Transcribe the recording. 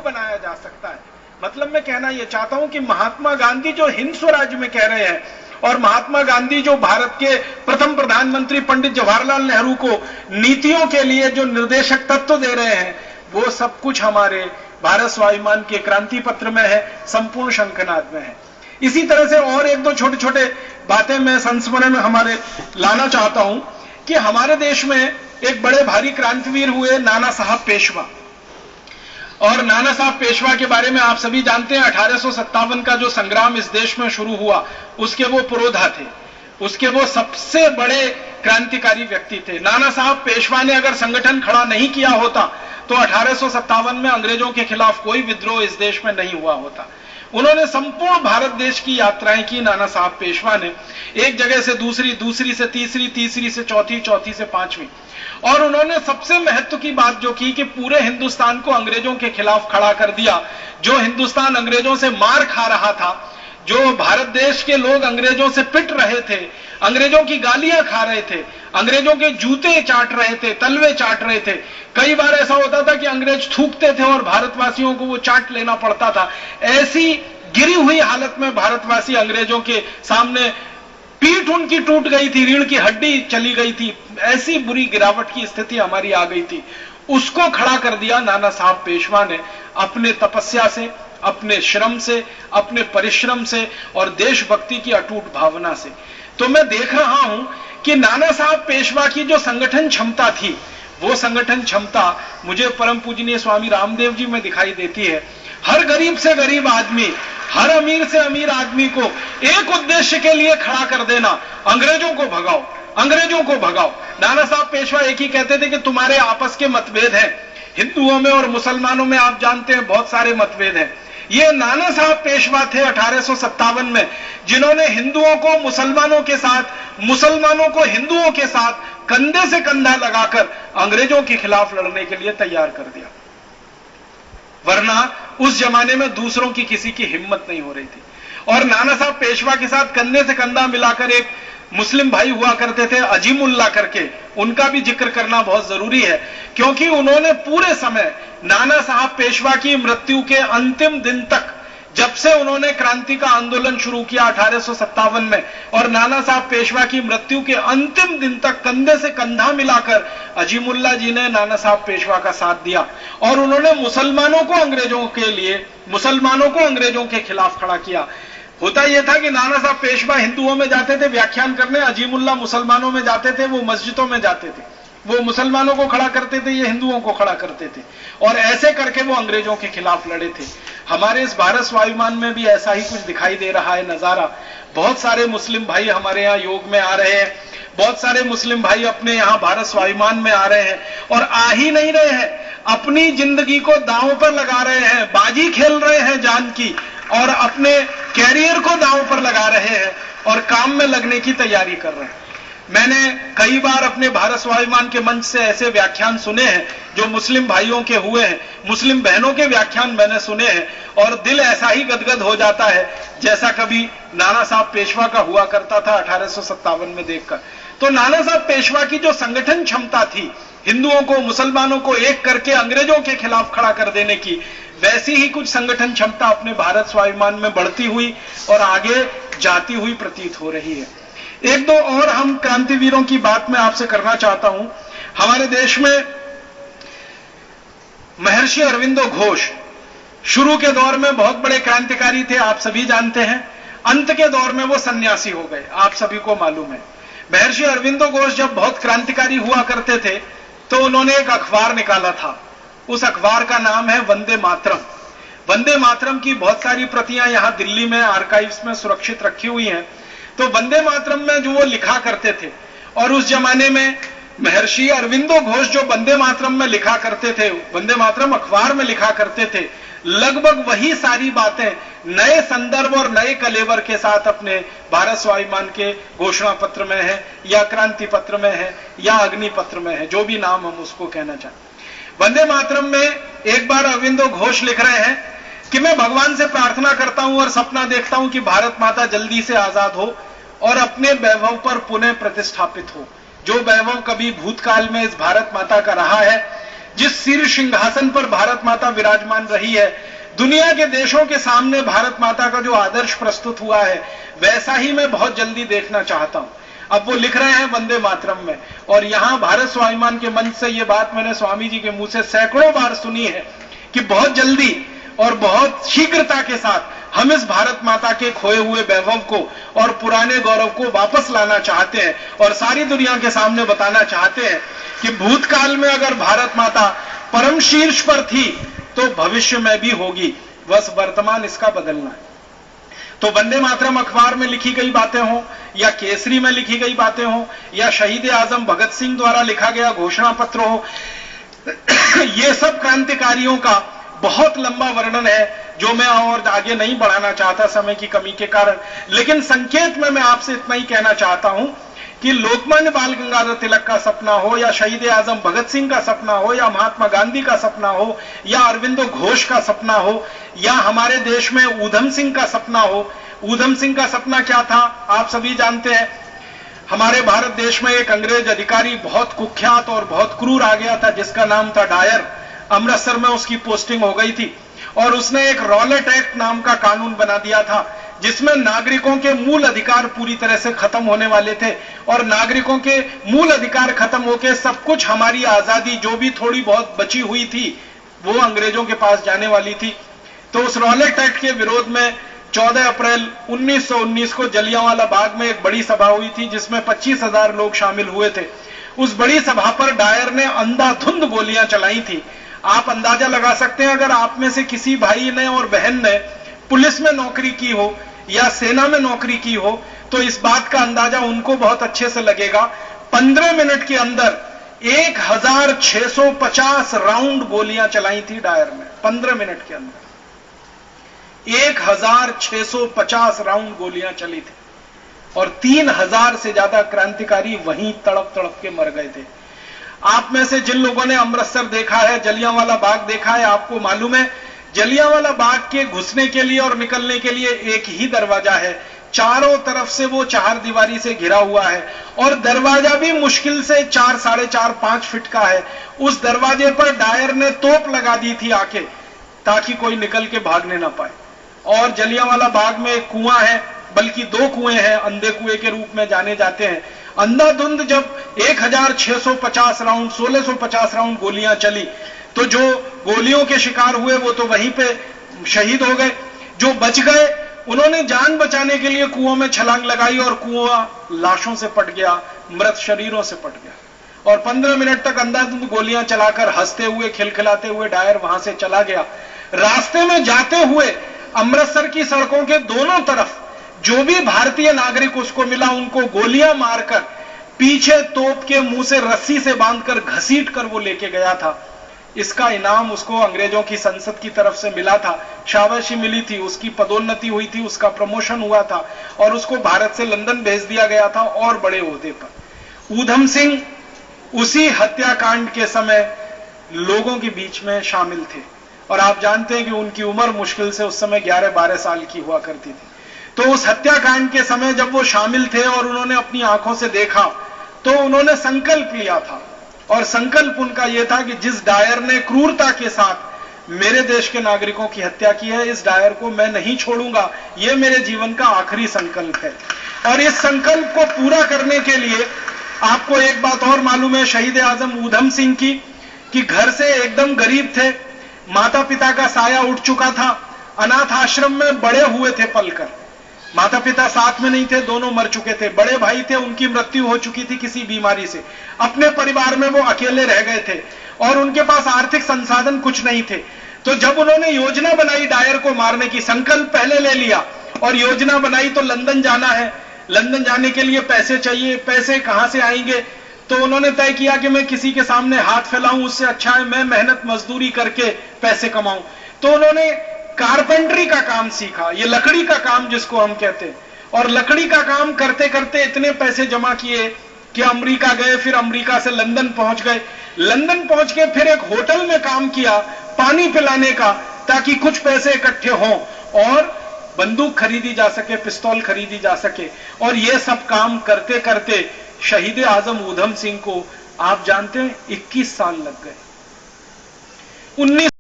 बनाया जा सकता है। मतलब मैं कहना यह चाहता हूं कि महात्मा गांधी जो हिंद स्वराज में कह रहे हैं और महात्मा गांधी जो भारत के प्रथम प्रधानमंत्री पंडित जवाहरलाल नेहरू को नीतियों के लिए जो निर्देशक तत्व दे रहे हैं, वो सब कुछ हमारे भारत स्वाभिमान के क्रांति पत्र में है, संपूर्ण शंखनाद में है। इसी तरह से और एक दो छोटे छोटे बातें मैं संस्मरण में हमारे लाना चाहता हूं कि हमारे देश में एक बड़े भारी क्रांतिवीर हुए नाना साहब पेशवा। और नाना साहब पेशवा के बारे में आप सभी जानते हैं, 1857 का जो संग्राम इस देश में शुरू हुआ उसके वो पुरोधा थे, उसके वो सबसे बड़े क्रांतिकारी व्यक्ति थे। नाना साहब पेशवा ने अगर संगठन खड़ा नहीं किया होता तो 1857 में अंग्रेजों के खिलाफ कोई विद्रोह इस देश में नहीं हुआ होता। उन्होंने संपूर्ण भारत देश की यात्राएं की नाना साहब पेशवा ने, एक जगह से दूसरी, दूसरी से तीसरी, तीसरी से चौथी, चौथी से पांचवी। और उन्होंने सबसे महत्व की बात जो की कि पूरे हिंदुस्तान को अंग्रेजों के खिलाफ खड़ा कर दिया। जो हिंदुस्तान अंग्रेजों से मार खा रहा था, जो भारत देश के लोग अंग्रेजों से पिट रहे थे, अंग्रेजों की गालियां खा रहे थे, अंग्रेजों के जूते चाट रहे थे, तलवे चाट रहे थे। कई बार ऐसा होता था कि अंग्रेज थूकते थे और भारतवासियों को वो चाट लेना पड़ता था। ऐसी गिरी हुई हालत में भारतवासी अंग्रेजों के सामने, पीठ उनकी टूट गई थी, रीढ़ की हड्डी चली गई थी, ऐसी बुरी गिरावट की स्थिति हमारी आ गई थी। उसको खड़ा कर दिया नाना साहब पेशवा ने अपने तपस्या से, अपने श्रम से, अपने परिश्रम से और देशभक्ति की अटूट भावना से। तो मैं देख रहा हूं कि नाना साहब पेशवा की जो संगठन क्षमता थी, वो संगठन क्षमता मुझे परम पूजनीय स्वामी रामदेव जी में दिखाई देती है। हर गरीब से गरीब आदमी, हर अमीर से अमीर आदमी को एक उद्देश्य के लिए खड़ा कर देना, अंग्रेजों को भगाओ, अंग्रेजों को भगाओ। नाना साहब पेशवा एक ही कहते थे कि तुम्हारे आपस के मतभेद हैं, हिंदुओं में और मुसलमानों में आप जानते हैं बहुत सारे मतभेद हैं। ये नाना साहब पेशवा थे 1857 में, जिन्होंने हिंदुओं को मुसलमानों के साथ, मुसलमानों को हिंदुओं के साथ कंधे से कंधा लगाकर अंग्रेजों के खिलाफ लड़ने के लिए तैयार कर दिया। वरना उस जमाने में दूसरों की किसी की हिम्मत नहीं हो रही थी। और नाना साहब पेशवा के साथ कंधे से कंधा मिलाकर एक मुस्लिम भाई हुआ करते थे अजीमुल्ला करके, उनका भी जिक्र करना बहुत जरूरी है, क्योंकि उन्होंने पूरे समय नाना साहब पेशवा की मृत्यु के अंतिम दिन तक, जब से उन्होंने क्रांति का आंदोलन शुरू किया 1857 में, और नाना साहब पेशवा की मृत्यु के अंतिम दिन तक कंधे से कंधा मिलाकर अजीमुल्ला जी ने नाना साहब पेशवा का साथ दिया। और उन्होंने मुसलमानों को अंग्रेजों के लिए, मुसलमानों को अंग्रेजों के खिलाफ खड़ा किया। होता यह था कि नाना साहब पेशवा हिंदुओं में जाते थे व्याख्यान करने, अजीमुल्ला मुसलमानों में जाते थे, वो मस्जिदों में जाते थे, वो मुसलमानों को खड़ा करते थे, ये हिंदुओं को खड़ा करते थे, और ऐसे करके वो अंग्रेजों के खिलाफ लड़े थे। हमारे इस भारत स्वाभिमान में भी ऐसा ही कुछ दिखाई दे रहा है नजारा। बहुत सारे मुस्लिम भाई हमारे यहाँ योग में आ रहे हैं, बहुत सारे मुस्लिम भाई अपने यहाँ भारत स्वाभिमान में आ रहे हैं, और आ ही नहीं रहे हैं, अपनी जिंदगी को दांव पर लगा रहे हैं, बाजी खेल रहे हैं जान की, और अपने कैरियर को दांव पर लगा रहे हैं और काम में लगने की तैयारी कर रहे हैं। मैंने कई बार अपने भारत स्वाभिमान के मंच से ऐसे व्याख्यान सुने हैं जो मुस्लिम भाइयों के हुए हैं, मुस्लिम बहनों के व्याख्यान मैंने सुने हैं, और दिल ऐसा ही गदगद हो जाता है जैसा कभी नाना साहब पेशवा का हुआ करता था 1857 में देखकर। तो नाना साहब पेशवा की जो संगठन क्षमता थी हिंदुओं को, मुसलमानों को एक करके अंग्रेजों के खिलाफ खड़ा कर देने की, वैसी ही कुछ संगठन क्षमता अपने भारत स्वाभिमान में बढ़ती हुई और आगे जाती हुई प्रतीत हो रही है। एक दो और हम क्रांतिवीरों की बात मैं आपसे करना चाहता हूं। हमारे देश में महर्षि अरविंदो घोष शुरू के दौर में बहुत बड़े क्रांतिकारी थे, आप सभी जानते हैं। अंत के दौर में वो सन्यासी हो गए, आप सभी को मालूम है। महर्षि अरविंदो घोष जब बहुत क्रांतिकारी हुआ करते थे तो उन्होंने एक अखबार निकाला था, उस अखबार का नाम है वंदे मातरम। वंदे मातरम की बहुत सारी प्रतियां यहां दिल्ली में आर्काइव्स में सुरक्षित रखी हुई हैं। तो वंदे मातरम में जो वो लिखा करते थे, और उस जमाने में महर्षि अरविंदो घोष जो वंदे मातरम में लिखा करते थे, वंदे मातरम अखबार में लिखा करते थे, लगभग वही सारी बातें नए संदर्भ और नए कलेवर के साथ अपने भारत स्वाभिमान के घोषणा पत्र में है, या क्रांति पत्र में है, या अग्नि पत्र में है, जो भी नाम हम उसको कहना चाहें। वंदे मातरम में एक बार अरविंदो घोष लिख रहे हैं कि मैं भगवान से प्रार्थना करता हूं और सपना देखता हूं कि भारत माता जल्दी से आजाद हो और अपने वैभव पर पुनः प्रतिष्ठापित हो। जो वैभव कभी भूतकाल में इस भारत माता का रहा है, जिस शीर्ष सिंहासन पर भारत माता विराजमान रही है, दुनिया के देशों के सामने भारत माता का जो आदर्श प्रस्तुत हुआ है, वैसा ही मैं बहुत जल्दी देखना चाहता हूं। अब वो लिख रहे हैं वंदे मातरम में, और यहां भारत स्वाभिमान के मंच से ये बात मैंने स्वामी जी के मुंह से सैकड़ों बार सुनी है कि बहुत जल्दी और बहुत शीघ्रता के साथ हम इस भारत माता के खोए हुए वैभव को और पुराने गौरव को वापस लाना चाहते हैं, और सारी दुनिया के सामने बताना चाहते हैं कि भूतकाल में अगर भारत माता परम शीर्ष पर थी तो भविष्य में भी होगी, बस वर्तमान इसका बदलना है। तो वंदे मातरम अखबार में लिखी गई बातें हों, या केसरी में लिखी गई बातें हों, या शहीद आजम भगत सिंह द्वारा लिखा गया घोषणा पत्र हो, ये सब क्रांतिकारियों का बहुत लंबा वर्णन है जो मैं और आगे नहीं बढ़ाना चाहता समय की कमी के कारण। लेकिन संकेत में मैं आपसे इतना ही कहना चाहता हूं कि लोकमान्य बाल गंगाधर तिलक का सपना हो, या शहीद आजम भगत सिंह का सपना हो, या महात्मा गांधी का सपना हो, या अरविंदो घोष का सपना हो, या हमारे देश में ऊधम सिंह का सपना हो। ऊधम सिंह का सपना क्या था आप सभी जानते हैं। हमारे भारत देश में एक अंग्रेज अधिकारी बहुत कुख्यात और बहुत क्रूर आ गया था, जिसका नाम था डायर। अमृतसर में उसकी पोस्टिंग हो गई थी, और उसने एक रॉलेट एक्ट नाम का कानून बना दिया था, जिसमें नागरिकों के मूल अधिकार पूरी तरह से खत्म होने वाले थे, और नागरिकों के मूल अधिकार खत्म होकर सब कुछ, हमारी आजादी जो भी थोड़ी बहुत बची हुई थी, वो अंग्रेजों के पास जाने वाली थी। तो उस रॉलेट एक्ट के विरोध में 14 अप्रैल 1919 को जलियांवाला बाग में एक बड़ी सभा हुई थी, जिसमें 25,000 लोग शामिल हुए थे। उस बड़ी सभा पर डायर ने अंधाधुंध गोलियां चलाई थी। आप अंदाजा लगा सकते हैं, अगर आप में से किसी भाई ने और बहन ने पुलिस में नौकरी की हो या सेना में नौकरी की हो, तो इस बात का अंदाजा उनको बहुत अच्छे से लगेगा। 15 मिनट के अंदर 1650 राउंड गोलियां चलाई थी डायर ने। 15 मिनट के अंदर 1650 राउंड गोलियां चली थी, और 3000 से ज्यादा क्रांतिकारी वहीं तड़प तड़प के मर गए थे। आप में से जिन लोगों ने अमृतसर देखा है, जलियांवाला बाग देखा है, आपको मालूम है जलियांवाला बाग के घुसने के लिए और निकलने के लिए एक ही दरवाजा है। चारों तरफ से वो 4 दीवारी से घिरा हुआ है, और दरवाजा भी मुश्किल से 4, 4.5, 5 फीट का है। उस दरवाजे पर डायर ने तोप लगा दी थी आके, ताकि कोई निकल के भागने ना पाए। और जलियांवाला बाग में एक कुआं है, बल्कि 2 कुएं हैं, अंधे कुएं के रूप में जाने जाते हैं। अंधाधुंध जब 1650 राउंड 1650 राउंड गोलियां चली, तो जो गोलियों के शिकार हुए वो तो वहीं पे शहीद हो गए। जो बच गए उन्होंने जान बचाने के लिए कुओं में छलांग लगाई, और कुआं लाशों से पट गया, मृत शरीरों से पट गया। और 15 मिनट तक अंधाधुंध गोलियां चलाकर हंसते हुए खिलखिलाते हुए डायर वहां से चला गया। रास्ते में जाते हुए अमृतसर की सड़कों के दोनों तरफ जो भी भारतीय नागरिक उसको मिला, उनको गोलियां मारकर पीछे तोप के मुंह से रस्सी से बांधकर घसीट कर वो लेके गया था। इसका इनाम उसको अंग्रेजों की संसद की तरफ से मिला था, शाबाशी मिली थी, उसकी पदोन्नति हुई थी, उसका प्रमोशन हुआ था, और उसको भारत से लंदन भेज दिया गया था और बड़े ओहदे पर। ऊधम सिंह उसी हत्याकांड के समय लोगों के बीच में शामिल थे, और आप जानते हैं कि उनकी उम्र मुश्किल से उस समय 11-12 साल की हुआ करती थी। तो उस हत्याकांड के समय जब वो शामिल थे और उन्होंने अपनी आंखों से देखा, तो उन्होंने संकल्प लिया था, और संकल्प उनका यह था कि जिस डायर ने क्रूरता के साथ मेरे देश के नागरिकों की हत्या की है, इस डायर को मैं नहीं छोड़ूंगा। यह मेरे जीवन का आखिरी संकल्प है। और इस संकल्प को पूरा करने के लिए आपको एक बात और मालूम है शहीद आजम ऊधम सिंह की, कि घर से एकदम गरीब थे, माता पिता का साया उठ चुका था, अनाथ आश्रम में बड़े हुए थे पलकर। माता पिता साथ में नहीं थे, दोनों मर चुके थे। बड़े भाई थे, उनकी मृत्यु हो चुकी थी किसी बीमारी से। अपने परिवार में वो अकेले रह गए थे, और उनके पास आर्थिक संसाधन कुछ नहीं थे। तो जब उन्होंने योजना बनाई डायर को मारने की, संकल्प पहले ले लिया और योजना बनाई, तो लंदन जाना है, लंदन जाने के लिए पैसे चाहिए, पैसे कहां से आएंगे? तो उन्होंने तय किया कि मैं किसी के सामने हाथ फैलाऊं, उससे अच्छा है मैं मेहनत मजदूरी करके पैसे कमाऊं। तो उन्होंने कारपेंटरी का काम सीखा, ये लकड़ी का काम जिसको हम कहते हैं, और लकड़ी का काम करते करते इतने पैसे जमा किए कि अमेरिका गए, फिर अमेरिका से लंदन पहुंच गए। लंदन पहुंच के फिर एक होटल में काम किया पानी पिलाने का, ताकि कुछ पैसे इकट्ठे हों और बंदूक खरीदी जा सके, पिस्तौल खरीदी जा सके। और ये सब काम करते करते शहीद आजम ऊधम सिंह को आप जानते हैं 21 साल लग गए। 19